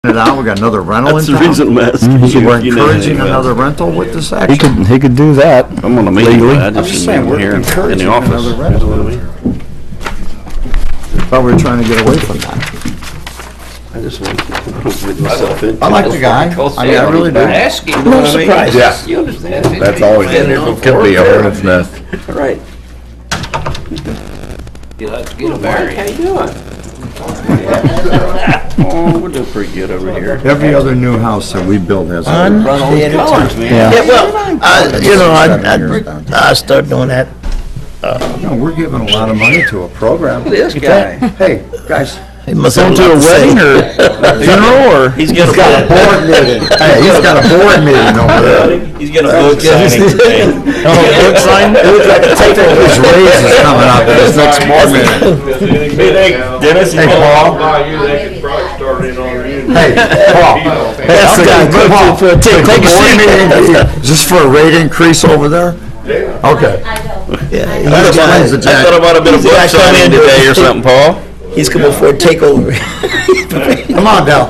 it out, we got another rental in That's the town. reason I'm asking. So we're encouraging another rental with this action? He could do that. I'm on a meeting, legally. but I I'm just just didn't saying, we're hear in encouraging the office. another rental. Thought we were trying to get away from that. I just want to put myself in. I like the guy. I mean, I really do. Asking, No surprise. Yeah. You understand? That's always been there. It could be a hornet's nest. Right. You like to get a variance. How you doing? Oh, we're doing pretty good over here. Every other new house that we build has a Run on the colors, man. Yeah. well, I start doing that. No, we're giving a lot of money to a program. This guy. Hey, guys, He must Going to a wedding or funeral or? He's he's got a board meeting. Hey, he's got a board meeting over there. He's got a book signing today. Book sign? It looks like a takeover. His raise is coming up at his next board meeting. Dennis, Hey, Paul. Hey, Paul. Hey, That's the guy. Paul. Take a Board seat. meeting, is this for a rate increase over there? Okay. Yeah, That explains the I thought jack. about a bit of He's book actually signing in today or something, Paul. he's coming for a takeover. Come on, Del.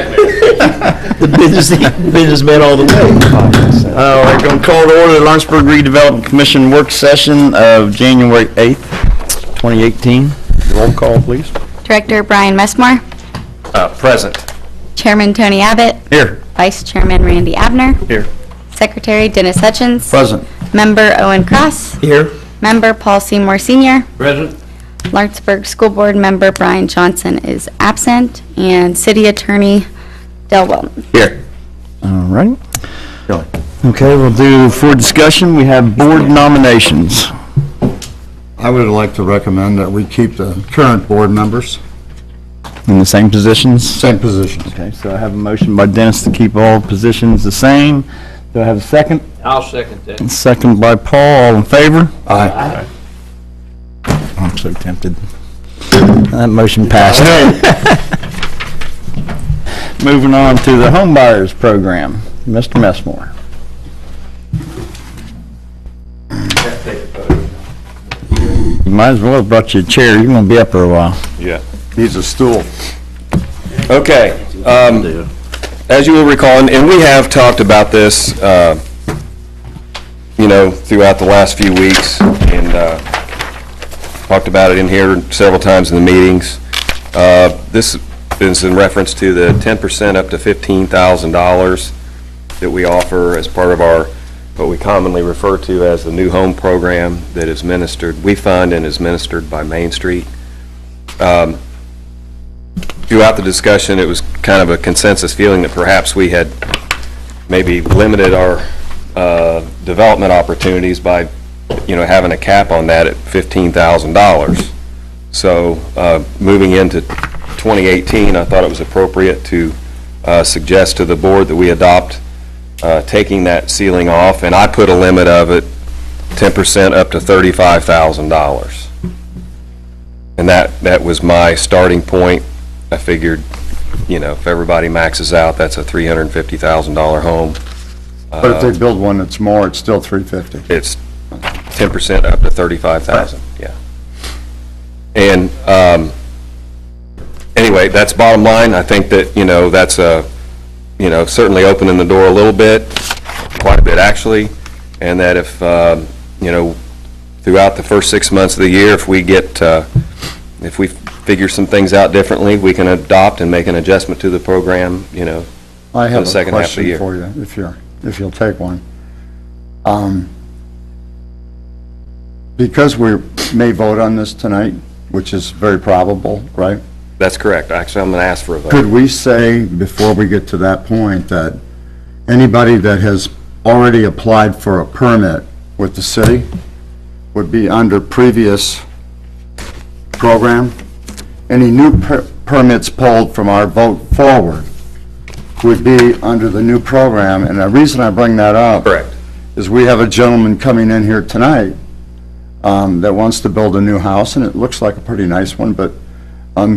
The businessman all the way. We're going to call to order the Lawrenceburg Redevelopment Commission work session of January 8th, 2018. Roll call, please. Director Brian Messmore, Present. Chairman Tony Abbott, Here. Vice Chairman Randy Abner, Here. Secretary Dennis Hutchins, Present. Member Owen Cross, Here. Member Paul Seymour Sr., Present. Lawrenceburg School Board Member Brian Johnson is absent, and City Attorney Del Wilton. Here. All right. Go. Okay, we'll do for discussion, we have board nominations. I would like to recommend that we keep the current board members, In the same positions? same positions. Okay, so I have a motion by Dennis to keep all positions the same. Do I have a second? I'll second that. Second by Paul, all in favor? Aye. I'm so tempted. That motion passed. Moving on to the home buyers program, Mr. Messmore. You might as well have brought you a chair, you're gonna be up for a while. Yeah. Needs a stool. Okay, as you will recall, and we have talked about this, throughout the last few weeks, and talked about it in here several times in the meetings. This is in reference to the 10% up to $15,000 that we offer as part of our, what we commonly refer to as the new home program that is we fund and is ministered by Main Street. Throughout the discussion, it was kind of a consensus feeling that perhaps we had maybe limited our development opportunities by, having a cap on that at $15,000. So moving into 2018, I thought it was appropriate to suggest to the board that we adopt taking that ceiling off, and I put a limit of it 10% up to $35,000. And that was my starting point. I figured, if everybody maxes out, that's a $350,000 home. But if they build one that's more, it's still $350. It's 10% up to $35,000, yeah. And anyway, that's bottom line. I think that, that's certainly opening the door a little bit, quite a bit actually, and that if, throughout the first 6 months of the year, if we figure some things out differently, we can adopt and make an adjustment to the program, I have the a second half of the question year. for you, if you'll take one. Because we may vote on this tonight, which is very probable, right? That's correct. Actually, I'm going to ask for a vote. Could we say, before we get to that point, that anybody that has already applied for a permit with the city would be under previous program? Any new permits pulled from our vote forward would be under the new program, and the reason I bring that up Correct. is we have a gentleman coming in here tonight that wants to build a new house, and it looks like a pretty nice one, but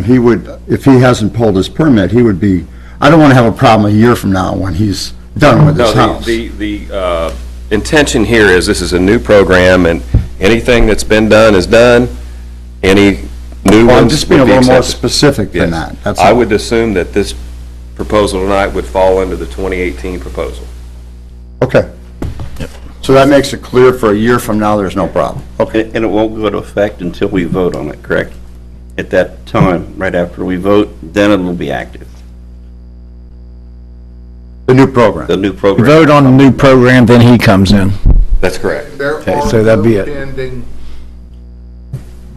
he would, if he hasn't pulled his permit, he would be, I don't want to have a problem a year from now when he's done with his No, house. the intention here is this is a new program, and anything that's been done is done. Any new Well, I'm ones just being a would be little more accepted. specific than Yes. that, that's I all. would assume that this proposal tonight would fall under the 2018 proposal. Okay. So that makes it clear for a year from now, there's no problem. Okay. And it won't go into effect until we vote on it, correct? At that time, right after we vote, then it will be active, The new program. the new program. Vote on the new program, then he comes in. That's correct. There Okay, are so that'd be no it. pending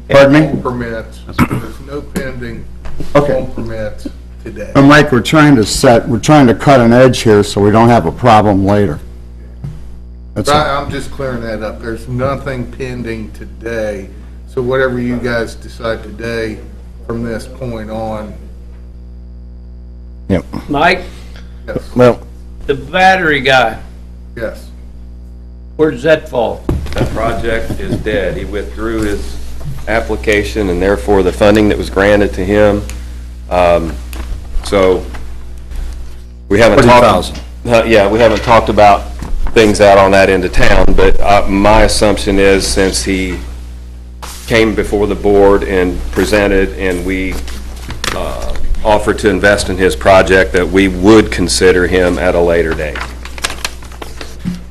Pardon me? home permits. There's no pending Okay. home permits today. And Mike, we're trying to cut an edge here so we don't have a problem later. That's all. I'm just clearing that up. There's nothing pending today. So whatever you guys decide today, from this point on, Yep. Mike, yes, Well, the battery guy, yes. where does that fall? That project is dead. He withdrew his application, and therefore the funding that was granted to him. So we haven't talked. 40,000. Yeah, we haven't talked about things out on that end of town, but my assumption is since he came before the board and presented, and we offered to invest in his project, that we would consider him at a later date.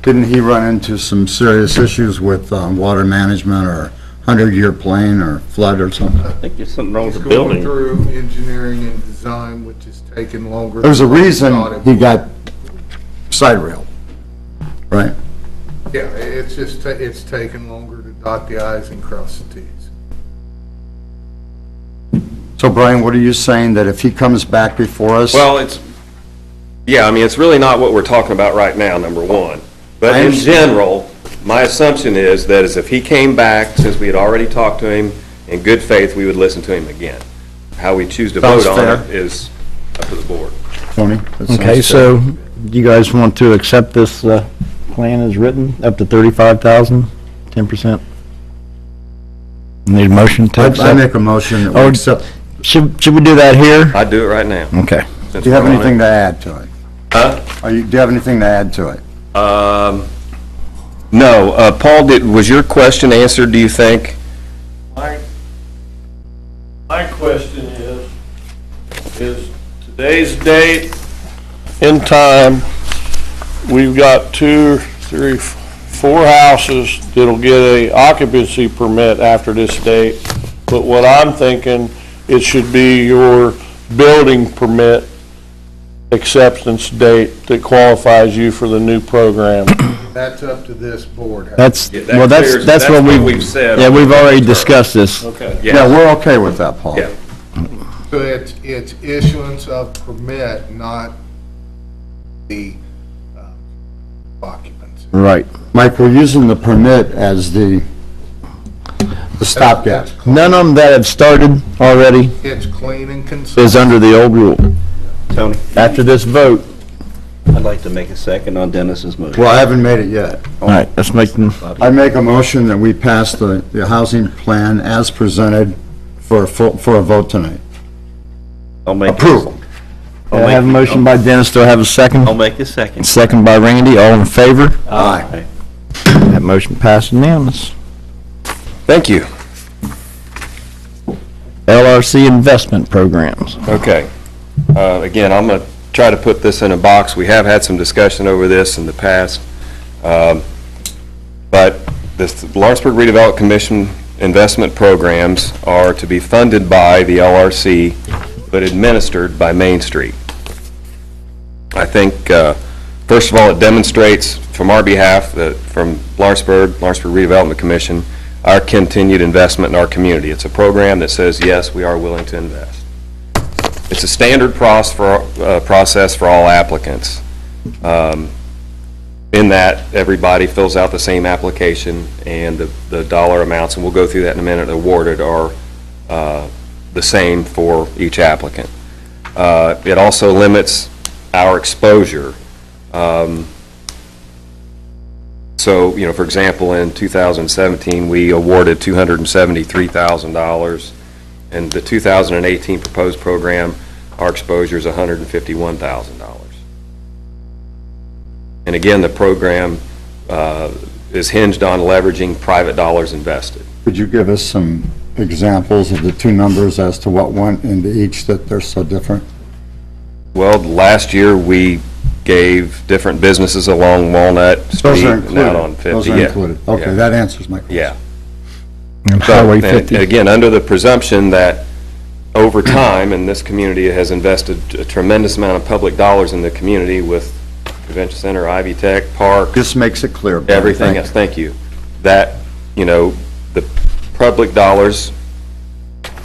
Didn't he run into some serious issues with water management or 100-year plain or flood or something? I think there's something wrong with He's the going building. through engineering and design, which has taken longer. There's a than we reason thought it he would. got side rail, right? Yeah, it's just, it's taken longer to dot the i's and cross the t's. So Brian, what are you saying, that if he comes back before us? Well, it's really not what we're talking about right now, number one. But I in understand. general, my assumption is that as if he came back, since we had already talked to him, in good faith, we would listen to him again. How we choose to Sounds vote on fair. it is up to the board. Tony? that sounds okay, fair. so you guys want to accept this plan as written, up to 35,000, 10%? Need a motion to I accept? make a motion that we Oh, accept. Should we do that here? I'd do it right now. Okay. since Do you have we're on anything it. to add to it? Huh? Do you have anything to add to it? No. Paul, was your question answered, do you think? My question is today's date and time, we've got 2, 3, 4 houses that'll get a occupancy permit after this date. But what I'm thinking, it should be your building permit acceptance date that qualifies you for the new program. That's up to this board. That's, Yeah, that well, clears- that's what we've said. Yeah, we've already discussed this. Okay. Yeah, we're okay with that, Paul. Yeah. So it's issuance of permit, not the occupancy. Right. Mike, we're using the permit as the stopgap. That's clean. None of them that have started already It's clean and is concise. under the old rule. Tony, After this vote, I'd like to make a second on Dennis's motion. Well, I haven't made it yet. all right, let's make them, I make a motion that we pass the housing plan as presented for a vote tonight. I'll make. Approval. I have a motion by Dennis, do I have a second? I'll make a second. Second by Randy, all in favor? Aye. That motion passed unanimous. Thank you. LRC investment programs. Okay. Again, I'm going to try to put this in a box. We have had some discussion over this in the past. But this Lawrenceburg Redevelopment Commission investment programs are to be funded by the LRC, but administered by Main Street. I think, first of all, it demonstrates from our behalf, that from Lawrenceburg Redevelopment Commission, our continued investment in our community. It's a program that says, yes, we are willing to invest. It's a standard process for all applicants, in that everybody fills out the same application, and the dollar amounts, and we'll go through that in a minute, awarded are the same for each applicant. It also limits our exposure. So, for example, in 2017, we awarded $273,000. In the 2018 proposed program, our exposure is $151,000. And again, the program is hinged on leveraging private dollars invested. Could you give us some examples of the two numbers as to what went into each, that they're so different? Well, last year, we gave different businesses along Walnut Those Street are and out on included. 50. Those are Yeah. included. Okay, Yeah. that answers my question. Yeah. And So, Highway and 50. again, under the presumption that over time, and this community has invested a tremendous amount of public dollars in the community with Convention Center, Ivy Tech, Park, This makes it clear. Brian. everything Thank else, thank you, that, the public dollars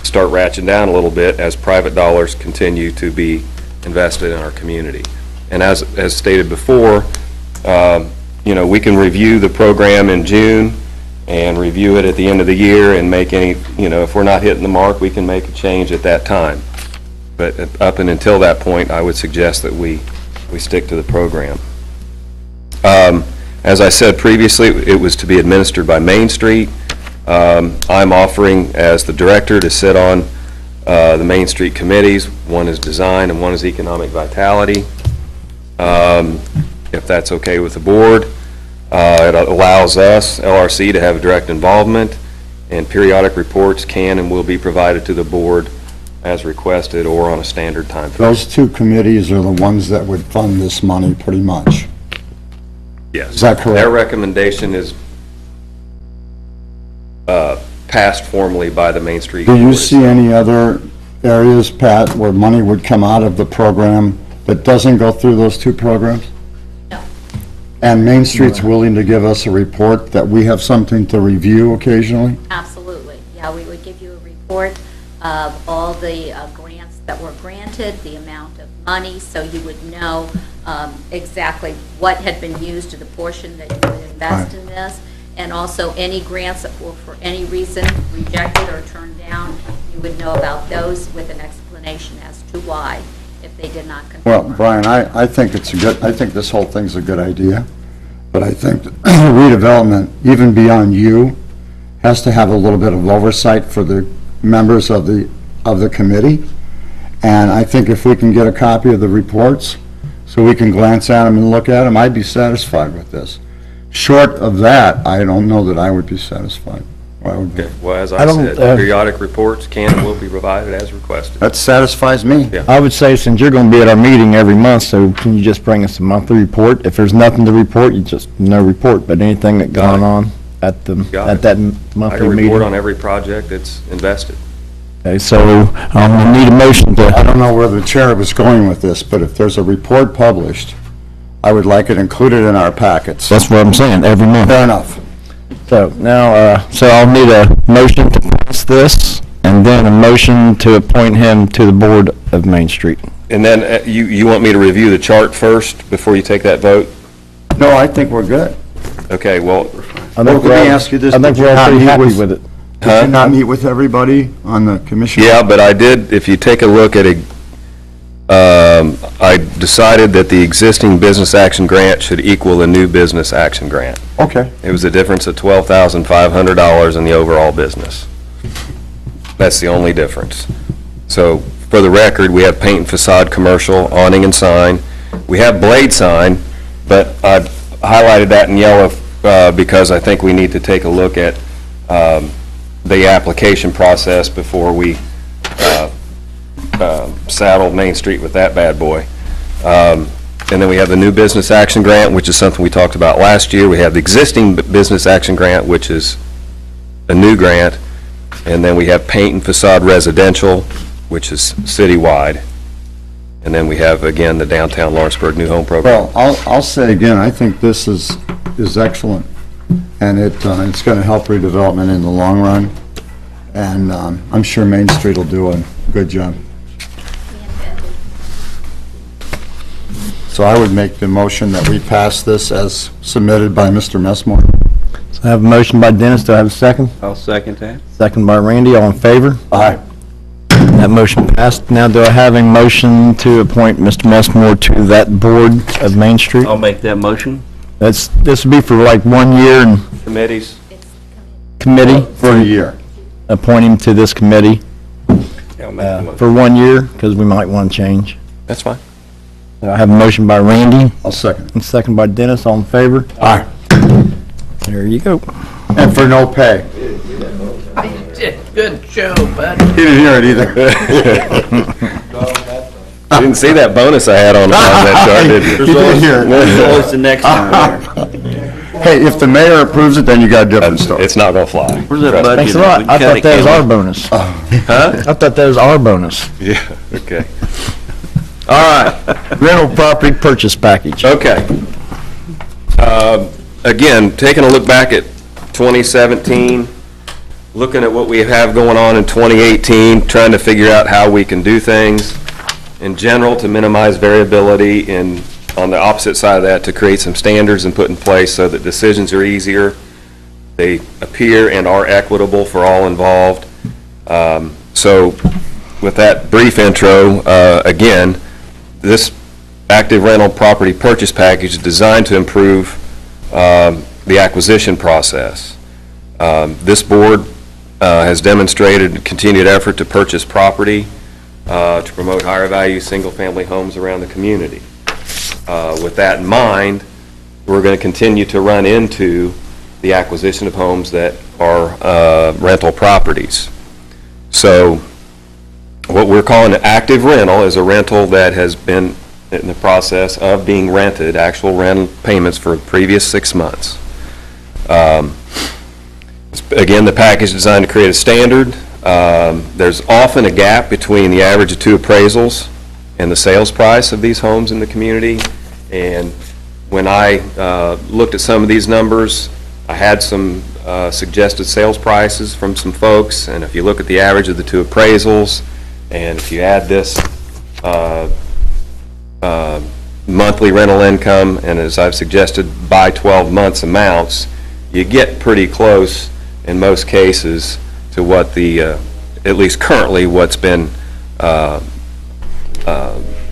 start ratcheting down a little bit as private dollars continue to be invested in our community. And as stated before, we can review the program in June and review it at the end of the year and make any, if we're not hitting the mark, we can make a change at that time. But up and until that point, I would suggest that we stick to the program. As I said previously, it was to be administered by Main Street. I'm offering, as the director, to sit on the Main Street committees. One is design and one is economic vitality. If that's okay with the board. It allows us, LRC, to have direct involvement, and periodic reports can and will be provided to the board as requested or on a standard time frame. Those two committees are the ones that would fund this money pretty much. Yes. Is that correct? Their recommendation is passed formally by the Main Street. Do you Board. see any other areas, Pat, where money would come out of the program that doesn't go through those two programs? No. And Main Street's willing to give us a report that we have something to review occasionally? Absolutely. Yeah, we would give you a report of all the grants that were granted, the amount of money, so you would know exactly what had been used to the portion that you would invest Right. in this. And also any grants that were for any reason rejected or turned down, you would know about those with an explanation as to why, if they did not Well, conform. Brian, I think I think this whole thing's a good idea, but I think that redevelopment, even beyond you, has to have a little bit of oversight for the members of the committee. And I think if we can get a copy of the reports, so we can glance at them and look at them, I'd be satisfied with this. Short of that, I don't know that I would be satisfied. I would be- Okay, well, as I I don't, said, periodic reports can and will be provided as requested. That satisfies me. Yeah. I would say, since you're gonna be at our meeting every month, so can you just bring us a monthly report? If there's nothing to report, you just, no report, but anything that Got gone it. on at Got at it. that I monthly can report meeting? on every project that's invested. Okay, so, we need a motion I to, don't know where the chair was going with this, but if there's a report published, I would like it included in our packets. that's what I'm saying, every month. Fair enough. So now, so I'll need a motion to pass this, and then a motion to appoint him to the board of Main Street. And then you want me to review the chart first before you take that vote? No, I think we're good. Okay, well, Well, let me ask you this. I think did we're you all not pretty meet happy with- with it. Did you not meet with everybody on the commission? yeah, but I did, if you take a look at I decided that the existing business action grant should equal the new business action grant. Okay. It was a difference of $12,500 in the overall business. That's the only difference. So, for the record, we have paint and facade, commercial, awning and sign. We have blade sign, but I've highlighted that in yellow because I think we need to take a look at the application process before we saddle Main Street with that bad boy. And then we have the new business action grant, which is something we talked about last year. We have the existing business action grant, which is a new grant. And then we have paint and facade residential, which is citywide. And then we have, again, the downtown Lawrenceburg new home program. Well, I'll say again, I think this is excellent, and it's going to help redevelopment in the long run, and I'm sure Main Street will do a good job. So I would make the motion that we pass this as submitted by Mr. Messmore. So I have a motion by Dennis, do I have a second? I'll second that. Second by Randy, all in favor? Aye. That motion passed. Now, do I have a motion to appoint Mr. Messmore to that board of Main Street? I'll make that motion. This would be for like 1 year and Committees? committee, For a year. appoint him to this committee Yeah, I'll make the motion. for 1 year, because we might want to change. That's fine. So I have a motion by Randy I'll second. and second by Dennis, all in favor? Aye. There you go. And for no pay. Good show, bud. He didn't hear it either. Didn't see that bonus I had on that chart, did you? You did hear There's it. always the next time. Hey, if the mayor approves it, then you got a different story. It's not gonna fly. Where's that budget? Thanks a lot. We I cut thought it, that was can't our we? bonus. Huh? I thought that was our bonus. Yeah, okay. All right, rental property purchase package. Okay. Again, taking a look back at 2017, looking at what we have going on in 2018, trying to figure out how we can do things in general to minimize variability, and on the opposite side of that, to create some standards and put in place so that decisions are easier, they appear and are equitable for all involved. So with that brief intro, again, this active rental property purchase package is designed to improve the acquisition process. This board has demonstrated continued effort to purchase property to promote higher value single-family homes around the community. With that in mind, we're going to continue to run into the acquisition of homes that are rental properties. So what we're calling an active rental is a rental that has been in the process of being rented, actual rental payments for the previous 6 months. Again, the package is designed to create a standard. There's often a gap between the average of 2 appraisals and the sales price of these homes in the community. And when I looked at some of these numbers, I had some suggested sales prices from some folks, and if you look at the average of the 2 appraisals, and if you add this monthly rental income, and as I've suggested, by 12 months amounts, you get pretty close in most cases to what the, at least currently, what's been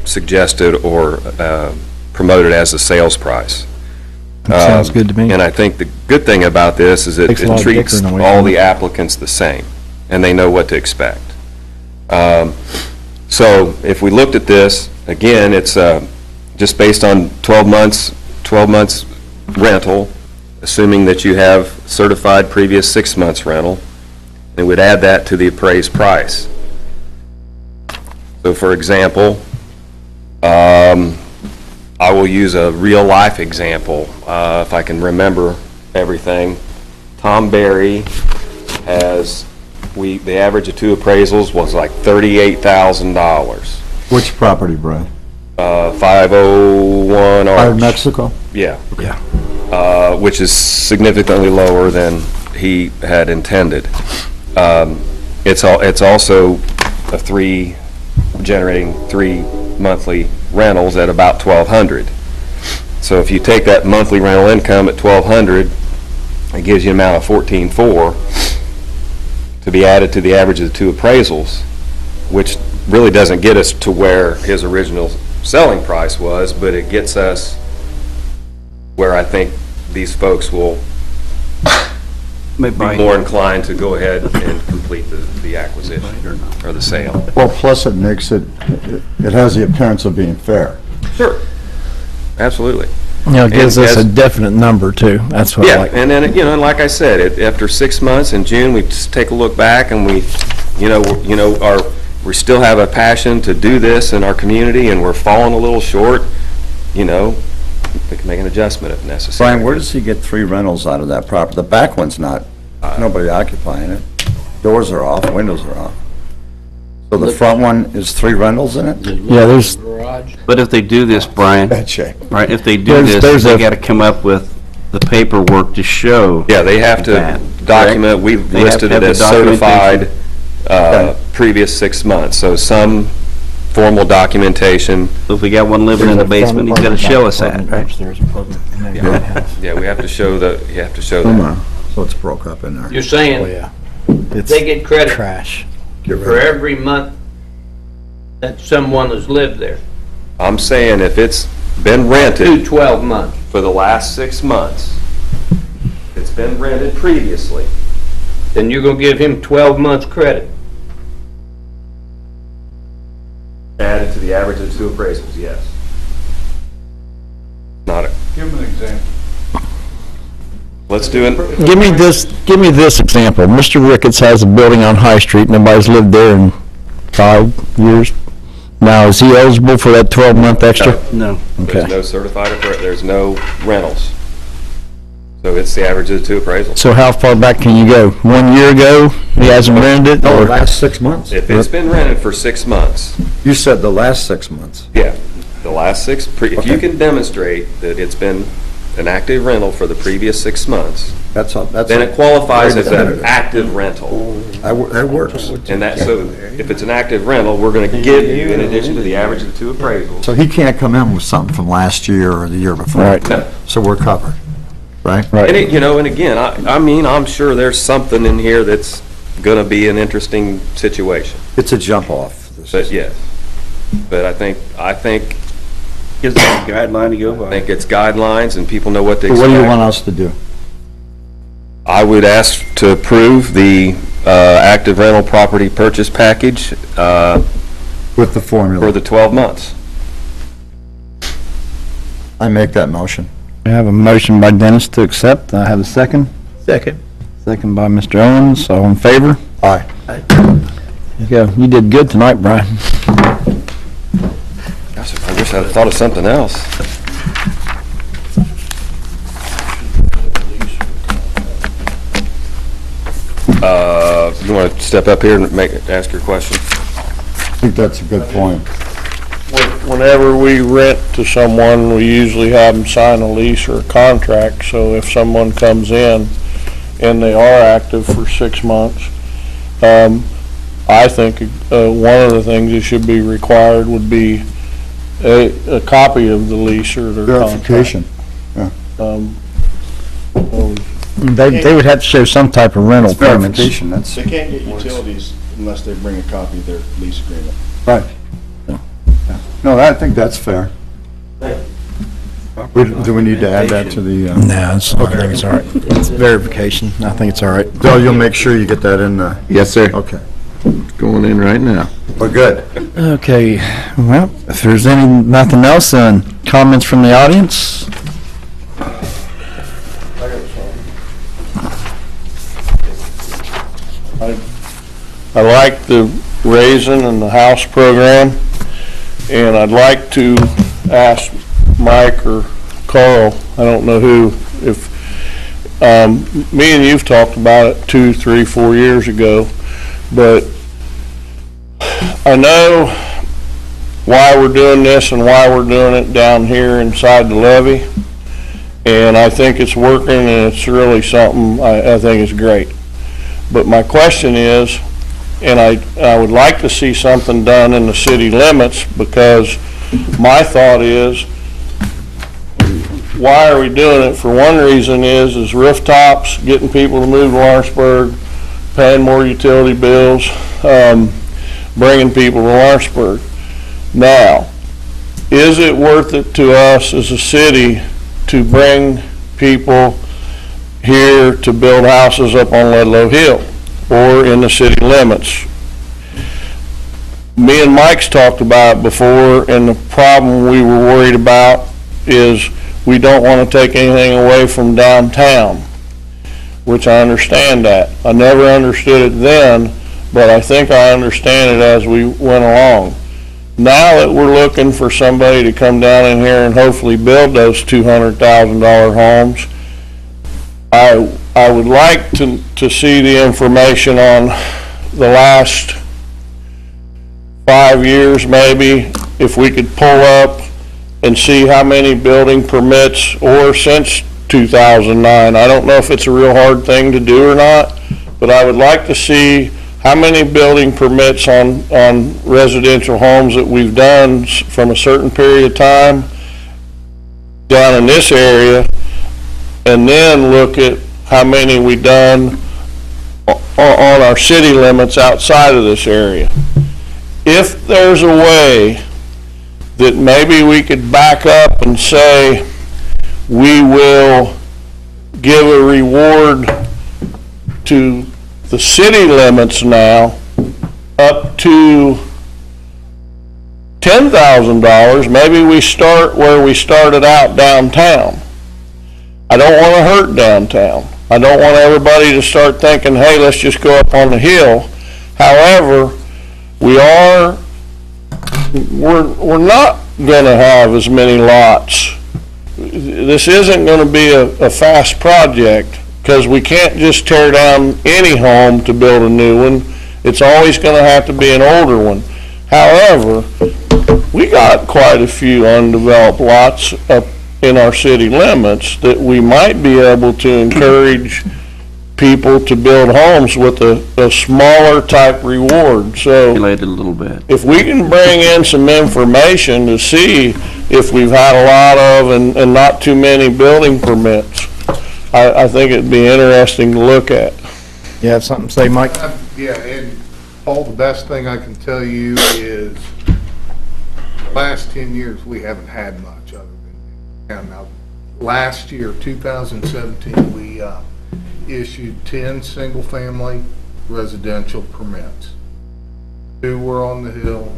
suggested or promoted as the sales price. That sounds good to me. And I think the good thing about this is it Takes a lot of treats dickering away all from the it. applicants the same, and they know what to expect. So if we looked at this, again, it's just based on 12 months rental, assuming that you have certified previous 6 months rental, and we'd add that to the appraised price. So for example, I will use a real-life example, if I can remember everything. Tom Berry has, the average of 2 appraisals was like $38,000. Which property, Brian? 501 Arch. Mexico? Yeah. Yeah. Which is significantly lower than he had intended. It's also generating 3 monthly rentals at about $1,200. So if you take that monthly rental income at $1,200, it gives you an amount of $14,400 to be added to the average of the 2 appraisals, which really doesn't get us to where his original selling price was, but it gets us where I think these folks will be more inclined to go ahead and complete the acquisition or the sale. Well, plus it makes it has the appearance of being fair. Sure. Absolutely. You know, it gives And us a as- definite number too. That's what I Yeah, like. and then, and like I said, after 6 months in June, we just take a look back and we still have a passion to do this in our community, and we're falling a little short, we can make an adjustment if necessary. Brian, where does he get 3 rentals out of that property? The back one's not, nobody occupying it. Doors are off, windows are off. So the front one is 3 rentals in it? Yeah, there's, Garage. But if they do this, Brian, Bad shape. right, if they do There's this, they a- gotta come up with the paperwork to show. Yeah, they have to that, document, correct? we've They have listed to have it the as certified documentation. previous 6 months, so some formal documentation. So if we got one living in the basement, he's gotta show us that, right? Upstairs apartment, and then got a house. Yeah, we have to show you have to show that. Somewhere. So it's broke up in there. You're Oh, saying yeah. It's they get credit trash. Get rid for of it. every month that someone has lived there? I'm saying if it's been rented 12 months. for the last 6 months, it's been rented previously, Then you're gonna give him 12 months credit. added to the average of 2 appraisals, yes. Not a, Give them an example. let's do it. Give me this example. Mr. Ricketts has a building on High Street. Nobody's lived there in 5 years, Now, is he eligible for that 12-month extra? No. Okay. There's no certified, there's no rentals. So it's the average of the two appraisals. So how far back can you go? 1 year ago, he hasn't rented it, No, the or? last 6 months. If it's been rented for 6 months, You said the last 6 months. yeah, the last six, if you Okay. can demonstrate that it's been an active rental for the previous 6 months, That's all, that's. then it qualifies as an definitive. active rental. That works. And that, so if it's an active rental, we're gonna give you, in addition to the average of the two appraisals. So he can't come in with something from last year or the year before. Right. No. So we're covered, right? Right. And it, you know, and again, I mean, I'm sure there's something in here that's gonna be an interesting situation, It's a jump off. but yes. But I think Gives us a guideline to go by. it's guidelines and people know what to So expect. what do you want us to do? I would ask to approve the, active rental property purchase package, With the formula? for the 12 months. I make that motion. I have a motion by Dennis to accept. I have a second. Second. Second by Mr. Owens. All in favor? Aye. Yeah, you did good tonight, Brian. Gosh, I wish I'd thought of something else. You want to step up here and ask your question? I think that's a good point. Whenever we rent to someone, we usually have them sign a lease or a contract, so if someone comes in and they are active for 6 months, I think one of the things that should be required would be a copy of the lease or their contract. Verification. They would have to show some type of rental permits. Verification, that's, They can't get utilities unless they bring a copy of their lease agreement. right. No, I think that's fair. Do we need to add that to the, No, I think it's all right. It's verification. I think it's all right. Bill, you'll make sure you get that in the, Yes, sir. okay. Going in right now. We're good. Okay, well, if there's nothing else, then comments from the audience? I like the raisin and the house program, and I'd like to ask Mike or Carl, I don't know who, if, me and you've talked about it 2, 3, 4 years ago, but I know why we're doing this and why we're doing it down here inside the levee, and I think it's working and it's really something, I think it's great. But my question is, and I would like to see something done in the city limits, because my thought is, why are we doing it? For one reason is rooftops, getting people to move to Lawrenceburg, paying more utility bills, bringing people to Lawrenceburg. Now, is it worth it to us as a city to bring people here to build houses up on Ludlow Hill or in the city limits? Me and Mike's talked about it before, and the problem we were worried about is we don't want to take anything away from downtown, which I understand that. I never understood it then, but I think I understand it as we went along. Now that we're looking for somebody to come down in here and hopefully build those $200,000 homes, I would like to see the information on the last 5 years, maybe, if we could pull up and see how many building permits, or since 2009. I don't know if it's a real hard thing to do or not, but I would like to see how many building permits on residential homes that we've done from a certain period of time down in this area, and then look at how many we done on our city limits outside of this area. If there's a way that maybe we could back up and say, we will give a reward to the city limits now up to $10,000, maybe we start where we started out downtown. I don't want to hurt downtown. I don't want everybody to start thinking, hey, let's just go up on the hill. However, we are we're not gonna have as many lots. This isn't gonna be a fast project, because we can't just tear down any home to build a new one. It's always gonna have to be an older one. However, we got quite a few undeveloped lots up in our city limits that we might be able to encourage people to build homes with a smaller type reward. So Related a little bit. if we can bring in some information to see if we've had a lot of and not too many building permits, I think it'd be interesting to look at. You have something to say, Mike? Yeah, and Paul, the best thing I can tell you is the last 10 years, we haven't had much other than, now, last year, 2017, we issued 10 single-family residential permits. 2 were on the Hill.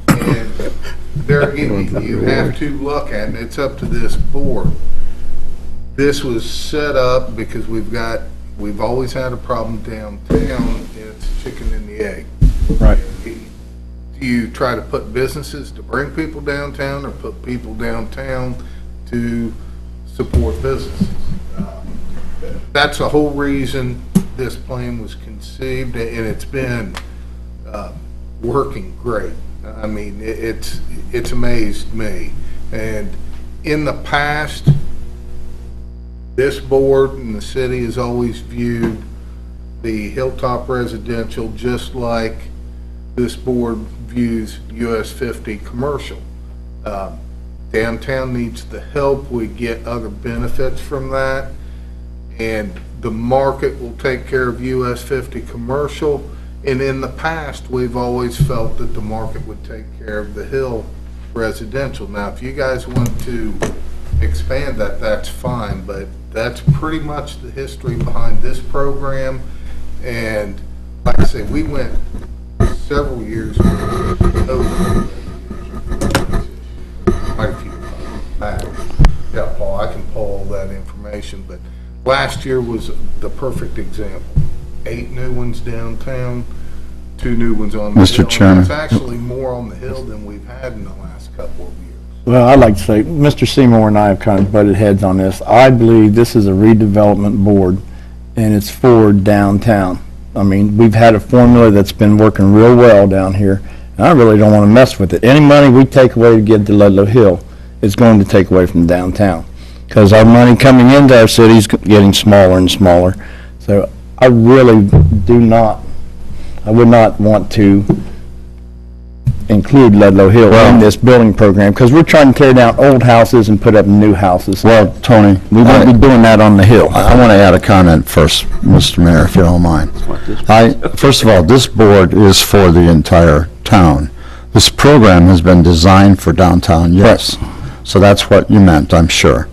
And there again, you have to look at, and it's up to this board. This was set up because we've always had a problem downtown, and it's chicken and the egg. Right. Do you try to put businesses to bring people downtown, or put people downtown to support businesses? That's the whole reason this plan was conceived, and it's been working great. I mean, it's amazed me. And in the past, this board and the city has always viewed the Hilltop Residential just like this board views US 50 commercial. Downtown needs the help. We get other benefits from that. And the market will take care of US 50 commercial. And in the past, we've always felt that the market would take care of the Hill residential. Now, if you guys want to expand that, that's fine, but that's pretty much the history behind this program. And like I say, we went several years over quite a few back. Yeah, Paul, I can pull all that information, but last year was the perfect example. 8 new ones downtown, 2 new ones on the Mr. Hill. Chairman. It's actually more on the Hill than we've had in the last couple of years. Well, I'd like to say, Mr. Seymour and I have kind of butted heads on this. I believe this is a redevelopment board, and it's for downtown. I mean, we've had a formula that's been working real well down here, and I really don't want to mess with it. Any money we take away to give to Ludlow Hill is going to take away from downtown, because our money coming into our city is getting smaller and smaller. So I really I would not want to include Ludlow Hill in this building program, because we're trying to tear down old houses and put up new houses. Well, Tony, We won't be doing that on the Hill. I want to add a comment first, Mr. Mayor, if you don't mind. First of all, this board is for the entire town. This program has been designed for downtown, yes. So that's what you meant, I'm sure.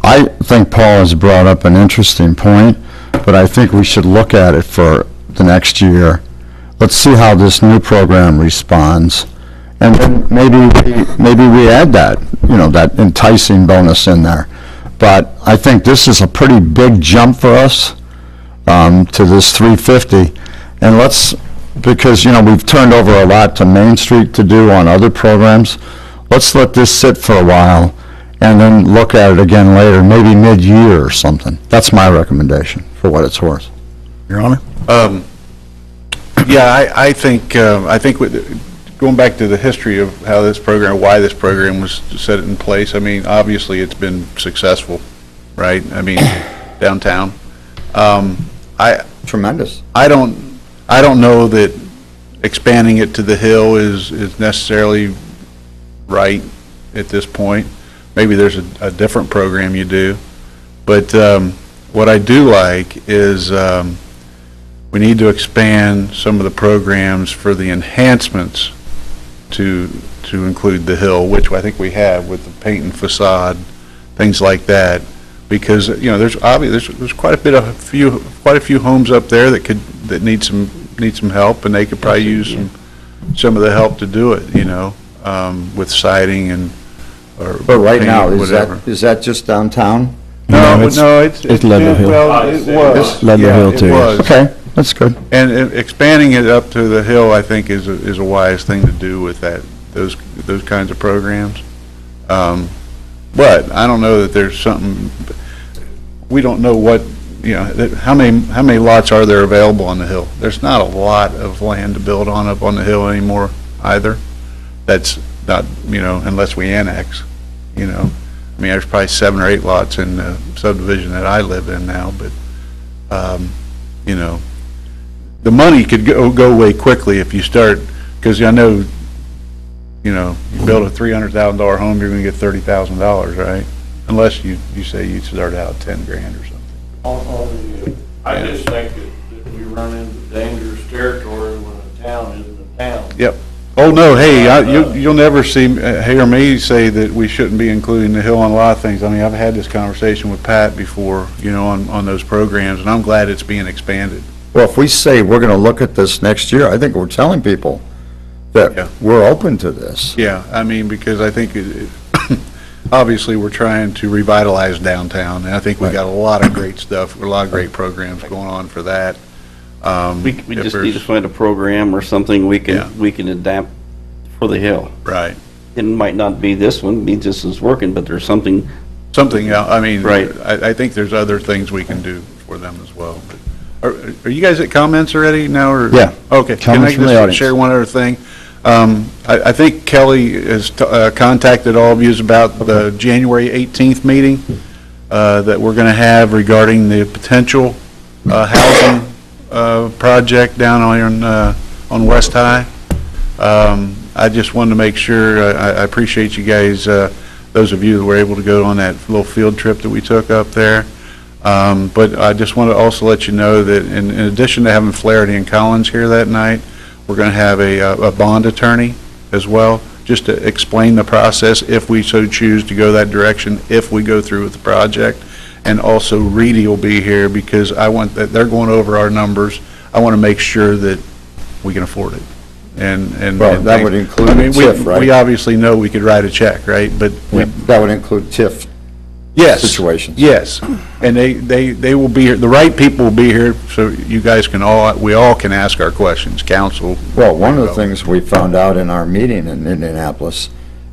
I think Paul has brought up an interesting point, but I think we should look at it for the next year. Let's see how this new program responds, and then maybe we add that, that enticing bonus in there. But I think this is a pretty big jump for us to this 350, and because we've turned over a lot to Main Street to do on other programs. Let's let this sit for a while, and then look at it again later, maybe mid-year or something. That's my recommendation, for what it's worth. Your Honor? Yeah, I think going back to the history of how this program, why this program was set in place, I mean, obviously it's been successful, right? I mean, downtown. Tremendous. I don't know that expanding it to the Hill is necessarily right at this point. Maybe there's a different program you do. But what I do like is we need to expand some of the programs for the enhancements to include the Hill, which I think we have with the paint and facade, things like that. Because there's quite a few homes up there that need some help, and they could probably use some of the help to do it. With siding But right now, whatever. is that just downtown? No, it's Ludlow Hill. Well, it was. Ludlow Yeah, Hill it too. was. Okay. that's good. And expanding it up to the hill, I think, is a wise thing to do with those kinds of programs. But I don't know that there's something, we don't know what, how many lots are there available on the hill? There's not a lot of land to build on up on the hill anymore either. That's not, unless we annex, I mean, there's probably 7 or 8 lots in the subdivision that I live in now, but, the money could go away quickly if you start, because I know, you build a $300,000 home, you're gonna get $30,000, right? Unless you say you start out $10,000 or something. I just think that we run into dangerous territory when a town isn't a town. Yep. Oh, no, hey, you'll never hear me say that we shouldn't be including the hill on a lot of things. I mean, I've had this conversation with Pat before, on those programs, and I'm glad it's being expanded. Well, if we say we're going to look at this next year, I think we're telling people Yeah. that we're open to this. Yeah, I mean, because I think obviously we're trying to revitalize downtown, and I think we've got a lot of great stuff, a lot of great programs going on for that. We if just need to there's- find a program or something we Yeah. can adapt for the hill. Right. It might not be this one, be just as working, but there's something, Something, I mean, Right. I think there's other things we can do for them as well. But Are you guys at comments already now, or? Yeah. Okay. Comments from the Can I audience. just share one other thing? I think Kelly has contacted all of you about the January 18th meeting that we're going to have regarding the potential housing project down on West High. I just wanted to make sure, I appreciate you guys, those of you that were able to go on that little field trip that we took up there. But I just want to also let you know that in addition to having Flaherty and Collins here that night, we're going to have a bond attorney as well, just to explain the process if we so choose to go that direction, if we go through with the project. And also Reedy will be here because they're going over our numbers. I want to make sure that we can afford it. Well, that would include I mean, TIF, right? we obviously know we could write a check, right? But That would include TIF yes, situations. yes. And they will be here, the right people will be here, so you guys we all can ask our questions, council. Well, one of the things we found out in our meeting in Indianapolis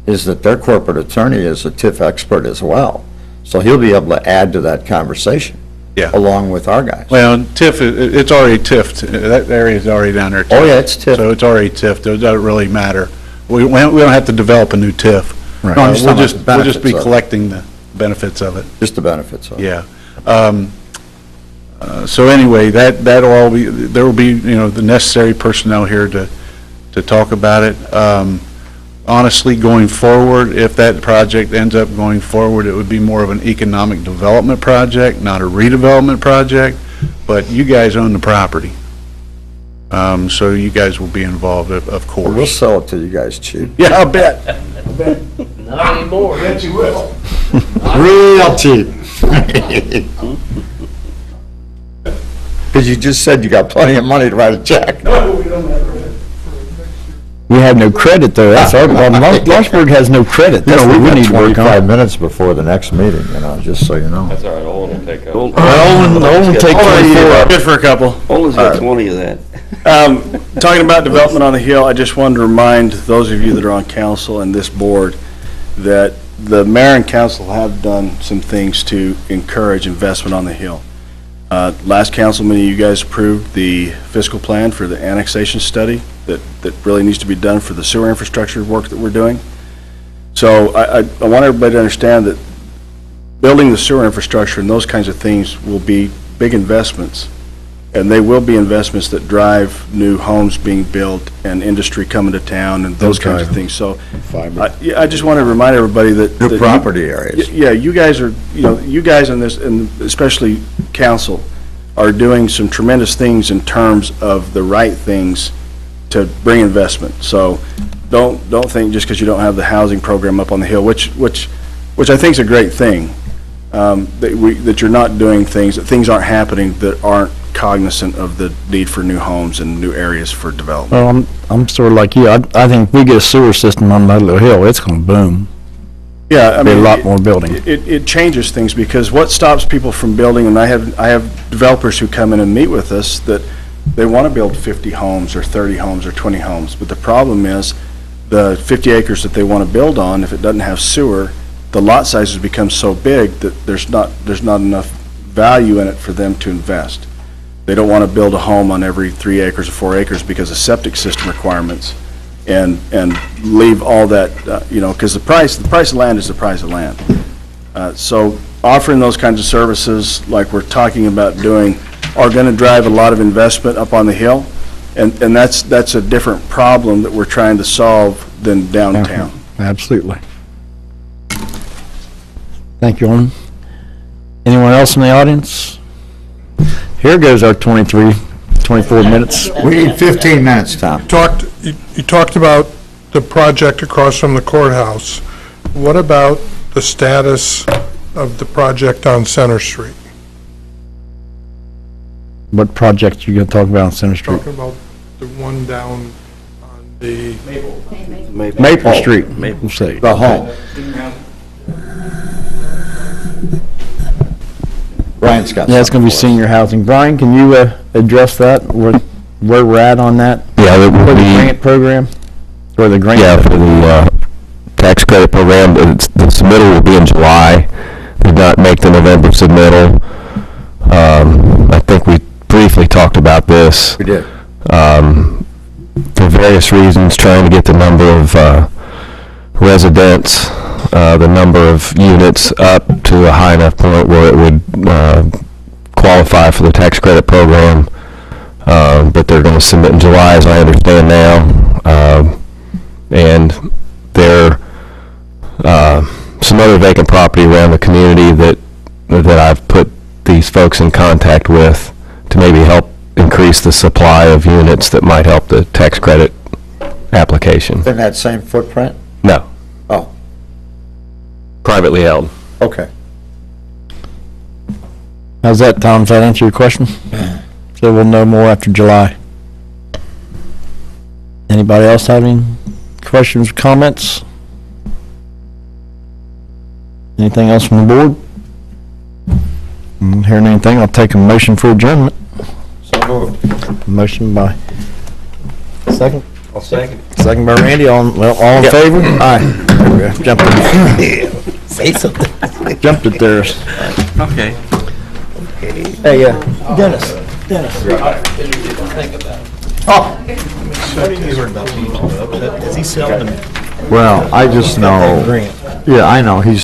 is that their corporate attorney is a TIF expert as well. So he'll be able to add to that conversation. Yeah. Along with our guys. Well, TIF, it's already TIFed, that area's already down there. Oh, yeah, it's TIF. So it's already TIFed, it doesn't really matter. We don't have to develop a new TIF. Right. No, I'm just talking about the We'll just be benefits of it. collecting the benefits of it. Just the benefits of it. Yeah. So anyway, that'll all be, there will be, the necessary personnel here to talk about it. Honestly, going forward, if that project ends up going forward, it would be more of an economic development project, not a redevelopment project, but you guys own the property. So you guys will be involved, of course. We'll sell it to you guys cheap. Yeah, I'll bet. Not anymore. Bet you will. Real cheap. Because you just said you got plenty of money to write a check. No, we don't have to. We have no credit, though. That's our problem. Lawrenceburg has no credit. That's what we need to work on. 25 minutes before the next meeting, just so you know. That's all right, Olin will take over. Olin take 24. Good for a couple. Olin's got 20 of that. Talking about development on the Hill, I just wanted to remind those of you that are on council and this board that the mayor and council have done some things to encourage investment on the Hill. Last council meeting, you guys approved the fiscal plan for the annexation study that really needs to be done for the sewer infrastructure work that we're doing. So I want everybody to understand that building the sewer infrastructure and those kinds of things will be big investments, and they will be investments that drive new homes being built and industry coming to town and those kinds of things. So I just want to remind everybody that New property areas. yeah, you guys are, you guys in this, and especially council, are doing some tremendous things in terms of the right things to bring investment. So don't think just because you don't have the housing program up on the Hill, which I think is a great thing, that you're not doing things, that things aren't happening that aren't cognizant of the need for new homes and new areas for development. Well, I'm sort of like you. I think if we get a sewer system on that little hill, it's going to boom. Yeah, I Be a mean, lot more building. It changes things, because what stops people from building, and I have developers who come in and meet with us that They want to build 50 homes or 30 homes or 20 homes, but the problem is the 50 acres that they want to build on, if it doesn't have sewer, the lot sizes become so big that there's not enough value in it for them to invest. They don't want to build a home on every 3 acres or 4 acres because of septic system requirements and leave all that, because the price of land is the price of land. So offering those kinds of services like we're talking about doing are going to drive a lot of investment up on the hill, and that's a different problem that we're trying to solve than downtown. Absolutely. Thank you, Alderman. Anyone else in the audience? Here goes our 24 minutes. We need 15 minutes, Tom. You talked about the project across from the courthouse. What about the status of the project on Center Street? What project you gonna talk about on Center Street? Talking about the one down on the... Maple Street. Maple Street. The home. Brian's got Yeah, it's gonna be something senior housing. Brian, can you address that, where we're at on that? Yeah, that For would the be, grant program? Or the grant? yeah, for the tax credit program, the submittal will be in July. Did not make the November submittal. I think we briefly talked about this. We did. For various reasons, trying to get the number of residents, the number of units up to a high enough point where it would qualify for the tax credit program. But they're going to submit in July, as I understand now. And there some other vacant property around the community that I've put these folks in contact with to maybe help increase the supply of units that might help the tax credit application. In that same footprint? No, Oh, privately held. okay. How's that, Tom? Does that answer your question? So we'll know more after July. Anybody else have any questions or comments? Anything else from the board? Hearing anything, I'll take a motion for adjournment. So moved. Motion by... Second? I'll second. Second by Randy, all in favor? Aye. There we go. Jumped it. Say something. Jumped it there. Okay. Hey, Dennis. Think about it. Well, I just know, yeah, I know, he's